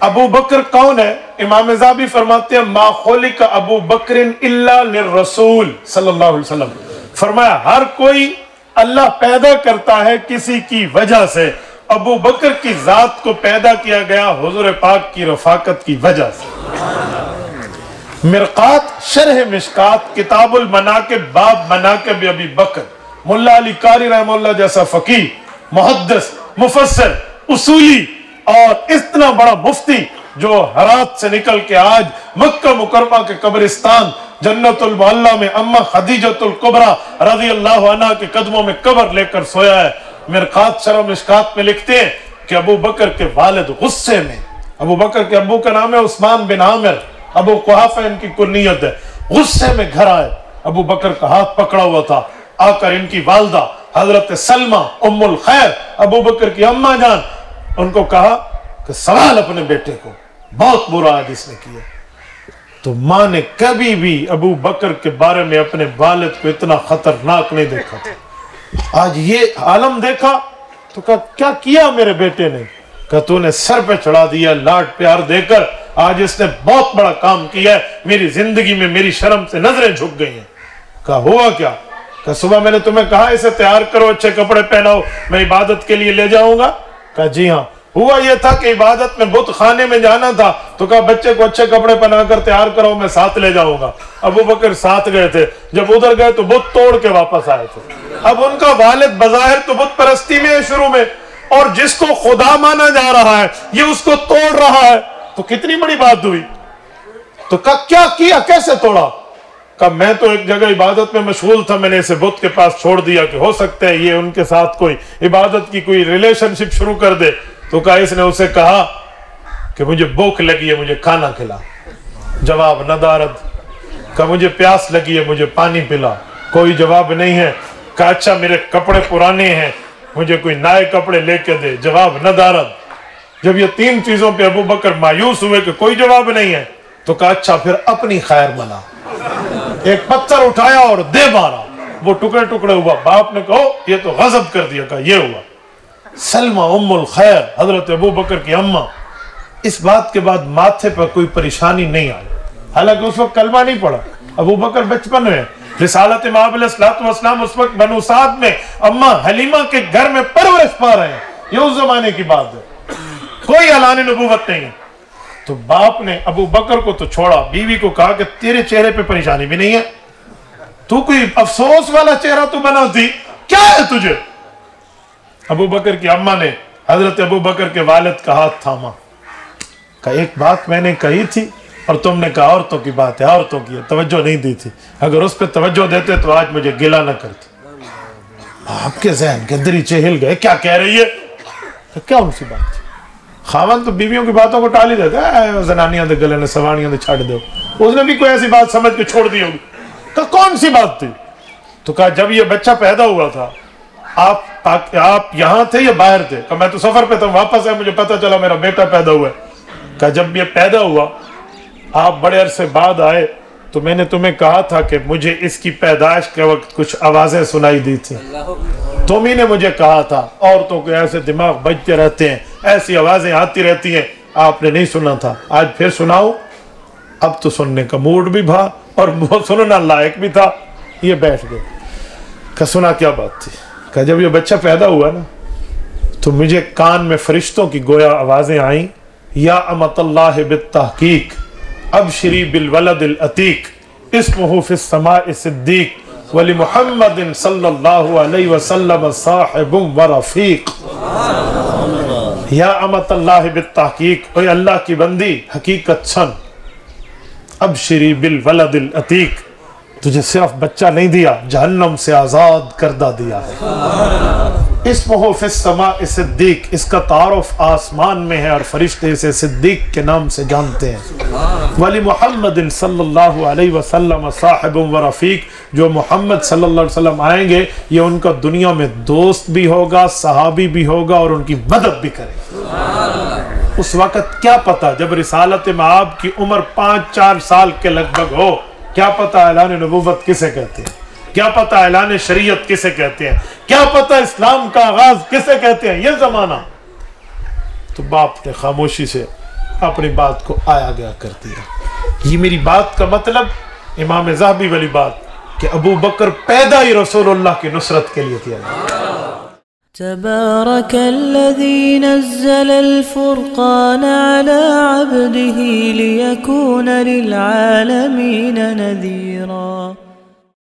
ابو بکر کون ہے؟ امام ذہبی فرماتے ہیں ما خلق ابو بکر الا للرسول صلی اللہ علیہ وسلم، فرمایا ہر کوئی اللہ پیدا کرتا ہے کسی کی وجہ سے، ابو بکر کی ذات کو پیدا کیا گیا حضور پاک کی رفاقت کی وجہ سے۔ مرقات شرح مشکات کتاب المناقب باب مناقب ابی بکر، ملا علی قاری رحمہ اللہ جیسا فقیہ، محدث، مفسر، اصولی اور اتنا بڑا مفتی جو ہرات سے نکل کے آج مکہ مکرمہ کے قبرستان جنت المعلی میں اما خدیجۃ الکبریٰ رضی اللہ عنہ کے قدموں میں قبر لے کر سویا ہے۔ مرقات شرح مشکات میں لکھتے ہیں کہ ابو بکر کے والد غصے میں، ابو بکر کے ابو کا نام ہے عثمان بن عامر، ابو قحافہ ان کی کنیت ہے، غصے میں گھر آئے، ابو بکر کا ہاتھ پکڑا ہوا تھا، آ کر ان کی والدہ حضرت سلمہ ام الخیر ابو بکر کی اماں جان، ان کو کہا کہ سوال اپنے بیٹے کو، بہت برا ہے جس نے کیا۔ تو ماں نے کبھی بھی ابو بکر کے بارے میں اپنے والد کو اتنا خطرناک نہیں دیکھا تھا۔ آج یہ عالم دیکھا تو کہا کیا کیا میرے بیٹے نے؟ کہ تو نے سر پہ چڑھا دیا لاڈ پیار دے کر، آج اس نے بہت بڑا کام کیا ہے، میری زندگی میں میری شرم سے نظریں جھک گئی ہیں۔ کہا ہوا کیا؟ کہ صبح میں نے تمہیں کہا اسے تیار کرو، اچھے کپڑے پہناؤ، میں عبادت کے لیے لے جاؤں گا۔ کہا جی ہاں۔ ہوا یہ تھا کہ عبادت میں بت خانے میں جانا تھا، تو کہا بچے کو اچھے کپڑے پہنا کر تیار کرو، میں ساتھ لے جاؤں گا۔ ابو بکر ساتھ گئے تھے، جب ادھر گئے تو بت توڑ کے واپس آئے تھے۔ اب ان کا والد بظاہر تو بت پرستی میں ہے شروع میں، اور جس کو خدا مانا جا رہا ہے یہ اس کو توڑ رہا ہے، تو کتنی بڑی بات ہوئی۔ تو کہا کیا کیا، کیسے توڑا؟ کہا میں تو ایک جگہ عبادت میں مشغول تھا، میں نے اسے بت کے پاس چھوڑ دیا کہ ہو سکتا ہے یہ ان کے ساتھ کوئی عبادت کی کوئی ریلیشن شپ شروع کر دے۔ تو کہا اس نے اسے کہا کہ مجھے بھوک لگی ہے، مجھے کھانا کھلا، جواب ندارد۔ کہا مجھے پیاس لگی ہے، مجھے پانی پلا، کوئی جواب نہیں ہے۔ کہا اچھا میرے کپڑے پرانے ہیں، مجھے کوئی نئے کپڑے لے کے دے، جواب ندارد۔ جب یہ تین چیزوں پہ ابو بکر مایوس ہوئے کہ کوئی جواب نہیں ہے، تو کہا اچھا پھر اپنی خیر بنا، ایک پتھر اٹھایا اور دے مارا، وہ ٹکڑے ٹکڑے ہوا۔ باپ نے کہا یہ تو غضب کر دیا، کہا یہ ہوا۔ سلمہ ام الخیر حضرت ابو بکر کی اماں، اس بات کے بعد ماتھے پر کوئی پریشانی نہیں آئی، حالانکہ اس وقت کلمہ نہیں پڑا، ابو بکر بچپن میں، رسالت مآب علیہ السلام اس وقت بنو سعد میں اماں حلیمہ کے گھر میں پرورش پا رہے ہیں، یہ اس زمانے کی بات ہے، کوئی اعلان نبوت نہیں ہے۔ تو باپ نے ابو بکر کو تو چھوڑا، بیوی کو کہا کہ تیرے چہرے پہ پریشانی بھی نہیں ہے، تو کوئی افسوس والا چہرہ تو بنا دی، کیا ہے تجھے؟ ابو بکر کی اماں نے حضرت ابو بکر کے والد کا ہاتھ تھاما، کہا ایک بات میں نے کہی تھی اور تم نے کہا عورتوں کی بات ہے، عورتوں کی ہے، توجہ نہیں دی تھی، اگر اس پہ توجہ دیتے تو آج مجھے گلہ نہ کرتے۔ آپ کے ذہن کے دریچے ہل گئے، کیا کہہ رہی ہے؟ کیا ان سی بات تھی؟ خاوند تو بیویوں کی باتوں کو ٹال ہی دیتا ہے، زنانیاں دے گلے نے سوانیاں دے چھاڑ دو، اس نے بھی کوئی ایسی بات سمجھ کے چھوڑ دی ہوگی۔ کہا کون سی بات تھی؟ تو کہا جب یہ بچہ پیدا ہوا تھا آپ یہاں تھے یا باہر تھے؟ کہا میں تو سفر پہ تھا، واپس ہے مجھے پتا چلا میرا بیٹا پیدا ہوا ہے۔ کہا جب یہ پیدا ہوا آپ بڑے عرصے بعد آئے تو میں نے تمہیں کہا تھا کہ مجھے اس کی پیدائش کے وقت کچھ آوازیں سنائی دی تھی، تم ہی نے مجھے کہا تھا عورتوں کے ایسے دماغ بجتے رہتے ہیں، ایسی آوازیں آتی رہتی ہیں، آپ نے نہیں سنا تھا، آج پھر سناؤ۔ اب تو سننے کا موڈ بھی تھا اور وہ سننا لائق بھی تھا، یہ بیٹھ گئے۔ کہ سنا کیا بات تھی؟ کہ جب یہ بچہ پیدا ہوا نا تو مجھے کان میں فرشتوں کی گویا آوازیں آئیں، یا امت اللہ بالتحقیق ابشری بالولد العتیق اسمہ فی السماء صدیق ولمحمد صلی اللہ علیہ وسلم صاحب و رفیق۔ یا امت اللہ بالتحقیق، اے اللہ کی بندی حقیقت سن، ابشری بالولد العتیق، تجھے صرف بچہ نہیں دیا، جہنم سے آزاد کردہ دیا ہے۔ اسمہ فی السماء صدیق، اس کا تعارف آسمان میں ہے اور فرشتے اسے صدیق کے نام سے جانتے ہیں۔ ولی محمد صلی اللہ علیہ وسلم صاحب و رفیق، جو محمد صلی اللہ علیہ وسلم آئیں گے یہ ان کا دنیا میں دوست بھی ہوگا، صحابی بھی ہوگا اور ان کی مدد بھی کرے گا۔ اس وقت کیا پتا جب رسالت مآب کی عمر 5-4 سال کے لگ بھگ ہو، کیا پتا اعلان نبوت کسے کہتے ہیں، کیا پتا اعلان شریعت کسے کہتے ہیں، کیا پتا اسلام کا آغاز کسے کہتے ہیں، یہ زمانہ۔ تو باپ نے خاموشی سے اپنی بات کو آیا گیا کر دیا. یہ میری بات کا مطلب امام ذہبی والی بات کہ ابو بکر پیدا ہی رسول اللہ کی نصرت کے لیے کیا گیا. تبارك الذي نزل الفرقان على عبده ليكون للعالمين نذيرا.